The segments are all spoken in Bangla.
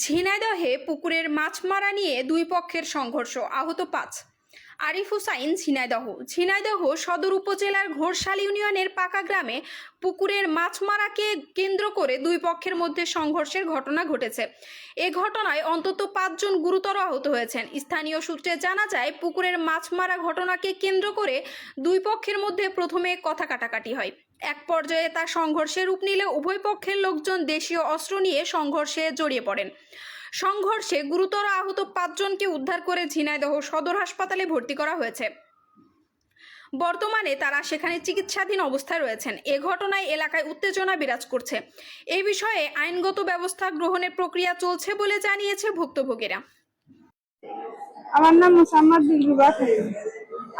ঝিনাইদহে পুকুরের মাছ মারা নিয়ে দুই পক্ষের সংঘর্ষ, আহত ৫। আরিফ হুসাইন, ঝিনাইদহ সদর উপজেলার ঘোরশাল ইউনিয়নের পাকা গ্রামে পুকুরের মাছ মারাকে কেন্দ্র করে দুই পক্ষের মধ্যে সংঘর্ষের ঘটনা ঘটেছে। এ ঘটনায় অন্তত ৫ জন গুরুতর আহত হয়েছেন। স্থানীয় সূত্রে জানা যায়, পুকুরের মাছ মারা ঘটনাকে কেন্দ্র করে দুই পক্ষের মধ্যে প্রথমে কথা কাটাকাটি হয়। এক পর্যায়ে তা সংঘর্ষে রূপ নিলে উভয় পক্ষের লোকজন দেশীয় অস্ত্র নিয়ে সংঘর্ষে জড়িয়ে পড়েন। সংঘর্ষে গুরুতর আহত ৫ জনকে উদ্ধার করে ঝিনাইদহ সদর হাসপাতালে ভর্তি করা হয়েছে। বর্তমানে তারা সেখানে চিকিৎসাধীন অবস্থায় রয়েছেন। এ ঘটনায় এলাকায় উত্তেজনা বিরাজ করছে। এই বিষয়ে আইনগত ব্যবস্থা গ্রহণের প্রক্রিয়া চলছে বলে জানিয়েছে ভুক্তভোগীরা। আমার নাম মোসাম্মদ দিলরুবা।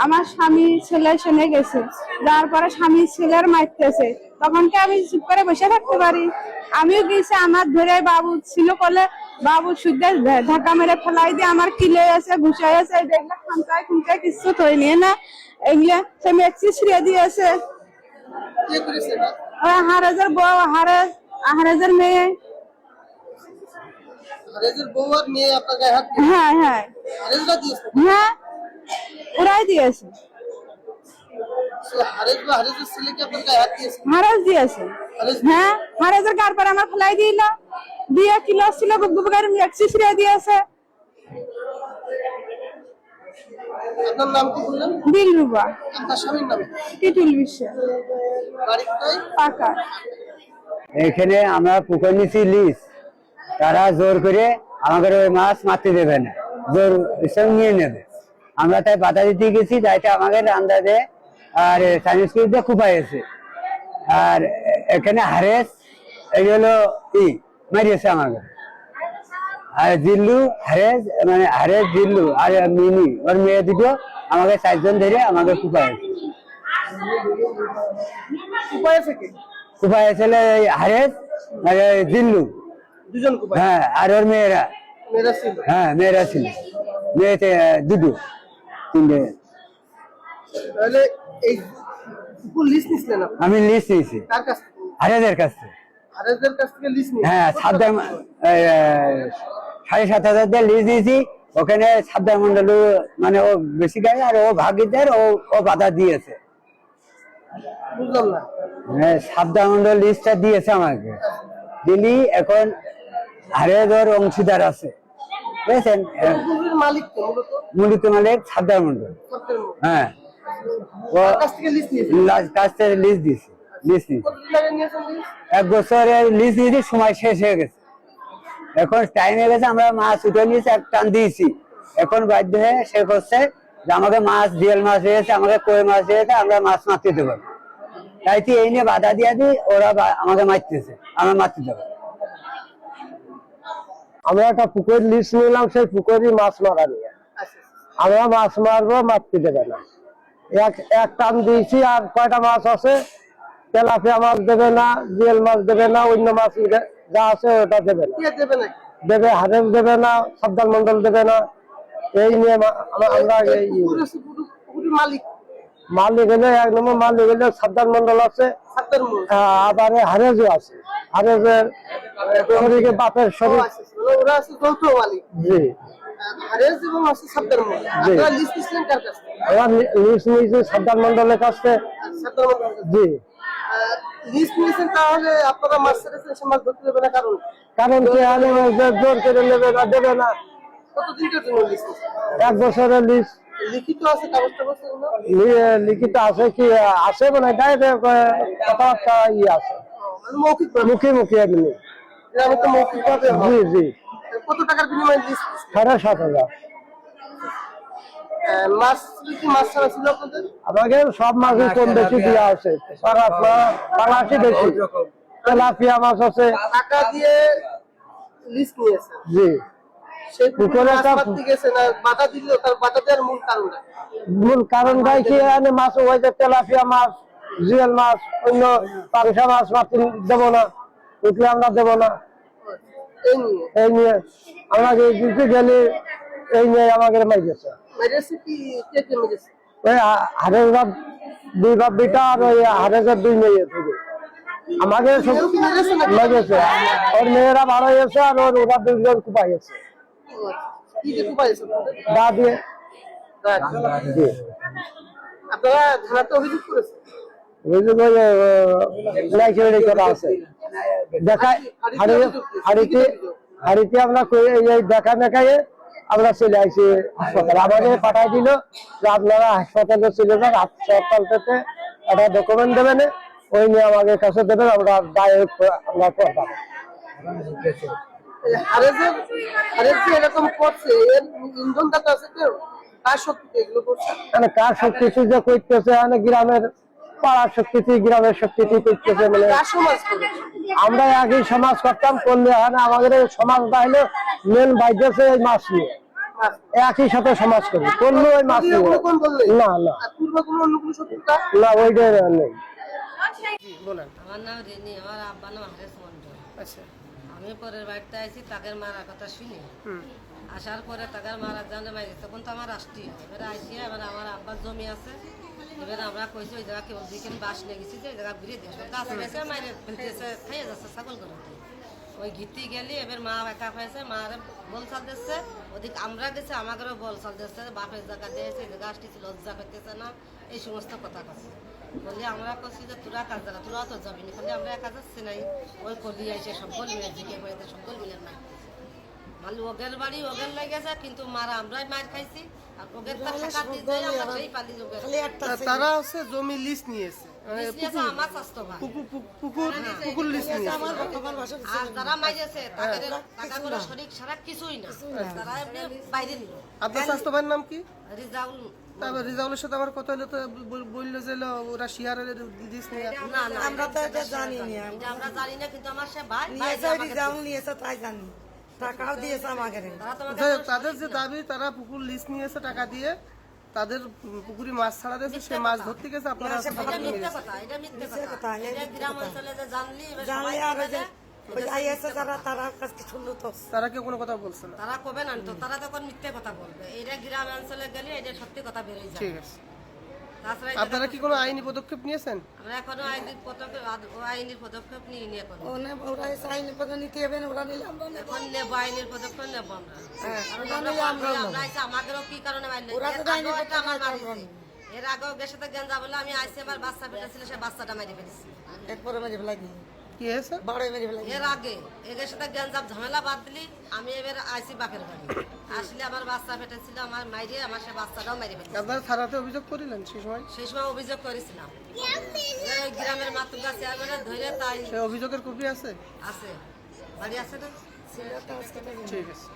আমার স্বামী ছেলে শুনে গেছে, যার পরে স্বামী ছেলের মারতেছে, তখন কি আমি চুপ করে বসে থাকতে পারি? আমিও গেছি, আমার ধরে বাবু ছিল বলে বাবু শুদ্ধে ধাক্কা মেরে ফেলাই দিয়ে আমার কিলে আছে, ঘুষে আছে, দেখলে খামচায় খুমচায় কিছু তৈ নিয়ে না, এগুলা সে মেক্সি ছিঁড়ে দিয়েছে। হারেজের বউ, হারেজের মেয়ে। হ্যাঁ হ্যাঁ হ্যাঁ, ওরাই দিয়েছে, হারেজ দিয়েছে। হ্যাঁ, হারেজের গার পরে আমার ফেলাই দিল, দিয়ে কিলো ছিল বুকবুকের মেক্সি ছিঁড়ে দিয়েছে। দিলরুবা। টিটুল বিশ্বাস, পাকা। এখানে আমরা পুকুর নিচ্ছি লিজ, তারা জোর করে আমাদের ওই মাছ মারতে দেবে না, জোর নিয়ে নেবে। আমরা তাই বাধা দিতে গেছি, যাইতে আমাদের আন্দাজে আর সাইন্সক্রিটে খুপাইছে। আর এখানে হারেস এই হলো মারিয়েছে আমাকে। আর জিল্লু হারেস, মানে হারেস জিল্লু আর মিনি ওর মেয়ে দুটো আমাকে ৪ জন ধরে আমাকে খুপাইছে হারেস আর জিল্লু দুজন। হ্যাঁ, আর ওর মেয়েরা। হ্যাঁ, মেয়েরা ছিল, মেয়েতে দুটো তিনটে। আমি লিস্ট নিয়েছি হারেজের কাছ থেকে। হ্যাঁ, ৭,৫০০ দিয়ে লিজ দিয়েছি। ওখানে সাবধান মন্ডল, মানে ও বেশি গায়ে আর ও ভাগিদার, ও বাধা দিয়েছে। হ্যাঁ, সাবধান মন্ডল লিস্টটা দিয়েছে আমাকে, দিলি এখন হারেজ ওর অংশীদার আছে, বুঝেছেন? মূলত মালিক সাবধান মন্ডল। হ্যাঁ, ও কাছ থেকে লিজ দিয়েছে। ১ বছরের লিজ দিয়েছি, সময় শেষ হয়ে গেছে, এখন টাইম হয়ে গেছে। আমরা মাছ উঠে নিয়েছি, এক টান দিয়েছি। এখন বাধ্য হয়ে সে করছে যে আমাকে মাছ, জিয়াল মাছ দিয়েছে, আমাকে কই মাছ দিয়েছে, আমরা মাছ মারতে দেবো। তাই এই নিয়ে বাধা দিয়ে দিই, ওরা আমাকে মারতেছে, আমরা মারতে দেবো। আমরা একটা পুকুর লিস্ট নিলাম, সেই পুকুরই মাছ মারা নিয়ে আমরা মাছ মারবো, মারতে দেবে না। এক টান দিয়েছি, আর কয়টা মাছ আছে, তেলাপিয়া মাছ দেবে না, জিয়াল মাছ দেবে না, অন্য মাছ যা আছে ওটা দেবে না। দেবে হারেস দেবে না, সাবধান মন্ডল দেবে না। এই নিয়ে আমরা মালিক হলে ১ নম্বর মালিক হলে সাবধান মন্ডল আছে, আবার হারেজও আছে। হারেজের শরীরে বাপের শরীর। জি, সাবধান মন্ডলের কাছে। জি, কারণ জোর করে নেবে না, দেবে না। ১ বছরের লিস্ট লিখিত আছে, কি আছে মানে কথাবার্তা আছে, মুখে মুখে। জি জি, কত টাকার বিনিময়ে ৭,৫০০। আমাকে সব মাছের কম বেশি দেওয়া আছে, পাঙাশি বেশি, তেলাপিয়া মাছ আছে। টাকা দিয়ে লিস্ট নিয়েছে। জি, মূল কারণটাই কি, মাছ ওই যে তেলাপিয়া মাছ, জিয়াল মাছ, অন্য পাংশা মাছ মারতে দেবো না, উঠলে আমরা দেবো না। এই নিয়ে আমাকে গেলে এই নিয়ে আমাকে মাইছে। ওই হারের বাপ ২ বাপ বেটা, আর ওই হারের ২ মেয়ে থেকে। আমাকে সব কিনে গেছে নাকি? লেগেছে, ওর মেয়েরা ভালো হয়েছে আর ওরা দুজন কুপাই গেছে কি দিয়ে কুপাইছে? দা দিয়ে। জি। আপনারা থানাতে অভিযোগ করেছেন? অভিযোগ ওই লাইসেন্স করা আছে, দেখায় হাড়িতে আমরা এই দেখা দেখায় আমরা চলে আসি হাসপাতালে, আমাকে পাঠাই দিল যে আপনারা হাসপাতালে চলে যান, হাসপাতাল থেকে একটা ডকুমেন্ট দেবেন, ওই নিয়ে আমাদের কাছে দেবেন, আমরা ডাইরেক্ট আমরা করতাম। হারের যে এরকম করছে এর ইন্ধনদাতা আছে কেউ? কার শক্তিতে এগুলো করছে? মানে কার শক্তিতে যে করতেছে, মানে গ্রামের পাড়ার শক্তিতে, গ্রামের শক্তিতে করতেছে, মানে কার সমাজ করে? আমরা একই সমাজ করতাম, করলে হয় না, আমাদের এই সমাজটা হলো মেন বাইরেছে এই মাছ নিয়ে, একই সাথে সমাজ করি, করলে ওই মাছ নিয়ে। কোন বললেন? না না আর পূর্ব কোনো অন্য কোনো শত্রুতা? না, ওইটাই নেই। বলেন। আমার নাম রেনি, আমার আব্বার নাম হারেস মন্ডল। আচ্ছা। আমি পরের বাড়িতে আইছি, তাকের মারার কথা শুনি। আসার পরে তাকের মারা জানে মাই গেছে, তখন তো আমার রাষ্ট্রীয় এবারে আইসি, এবার আমার আব্বার জমি আছে, এবারে আমরা কইছি ওই জায়গা কেউ দিকেন বাস নিয়ে গেছি, যে জায়গা ঘুরে দিয়ে গাছ গেছে, মাইরে ফেলতেছে, খাইয়ে যাচ্ছে ছাগল করে। ওই ঘিতি গেলি, এবার মা একা পাইছে, মারে বল চাল দিচ্ছে, ওদিকে আমরা গেছি, আমাদেরও বল চাল দিচ্ছে, বাপের জায়গা দিয়েছে, জায়গা আসতেছি, লজ্জা করতেছে না, এই সমস্ত কথা কথা বললে আমরা করছি যে তোরা কাজ জানা, তোরা তো যাবি না, খালি আমরা একা যাচ্ছি নাই, ওই কলি আইসে সকল মিলে জিকে করে সকল মিলে মার মাল ওগের বাড়ি ওগের লেগেছে, কিন্তু মারা আমরাই মার খাইছি, আর ওগের তো টাকা দিয়ে আমরা সেই পালি ওগের তারা হচ্ছে জমি লিজ নিয়েছে, আমার স্বাস্থ্য ভাই পুকুর লিজ নিয়েছে। আর যারা মাইরেছে তাদের টাকা করে শরীর সারা কিছুই না, তারা এমনি বাইরে নিল। আপনার স্বাস্থ্য ভাইয়ের নাম কি? রিজাউল তারপর রিজাউলের সাথে আবার কথা হলো, তো বললো যে ওরা শিয়ারের লিজ নিয়ে। না না আমরা তো এটা জানি না, আমরা জানি না, কিন্তু আমার সে ভাই রিজাউল নিয়েছে তাই জানি, টাকাও দিয়েছে আমাকে। তারা তোমাকে যাই হোক, তাদের যে দাবি, তারা পুকুর লিজ নিয়েছে টাকা দিয়ে, তাদের পুকুরি মাছ ছাড়া দিয়েছে, সে মাছ ধরতে গেছে, আপনারা এটা মিথ্যা কথা, এটা মিথ্যা কথা, এটা গ্রাম অঞ্চলে যে জানলি এবার সবাই জানলে আর ওই যে কবে ওই আইএসএ যারা তারা কাছে শুনলো তো তারা কেউ কোনো কথা বলছে না। তারা কবে না তো, তারা তখন মিথ্যা কথা বলবে, এটা গ্রাম অঞ্চলে গেলে এটা সত্যি কথা বেরোয় যায়। ঠিক আছে। তাছাড়া আপনারা কি কোনো আইনি পদক্ষেপ নিয়েছেন? আমরা এখনো আইনের পদক্ষেপ নিয়ে নিয়ে করবো, ওরা আইন পদে নিতে হবে না, ওরা নিলে আমরা নেব। এখন নেবো আইনের পদক্ষেপ নেবো আমরা। কারণ ওরা নিলে আমরা নেব। আমরা আইসি, আমাদেরও কি কারণে মারলে, ওরা তো আইনি পদক্ষেপ আমার নেবে, আমরা মারিছে। এর আগেও গেছে তো গেঞ্জা বলে আমি আইসি, আমার বাচ্চা পেটে ছিল, সে বাচ্চাটা মারি ফেলেছি। একবারে মেরে ফেলাই কি হয়েছে? বারোই মেরে ফেলাই এর আগে এদের সাথে গেঞ্জাম ঝামেলা বাদ দিলি, আমি এবার আইসি বাপের বাড়ি আসলে আমার বাচ্চা পেটে ছিল, আমার মাইরে আমার সে বাচ্চাটাও মারি ফেলেছে। আপনারা থানাতে অভিযোগ করিলেন সেই সময়? সেই সময় অভিযোগ করেছিলাম, এই গ্রামের মাতুকা চেয়ারম্যানের ধরে তাই সেই অভিযোগের কপি আছে? আছে, বাড়ি আছে না? ছিল তো আজকে ঠিক আছে।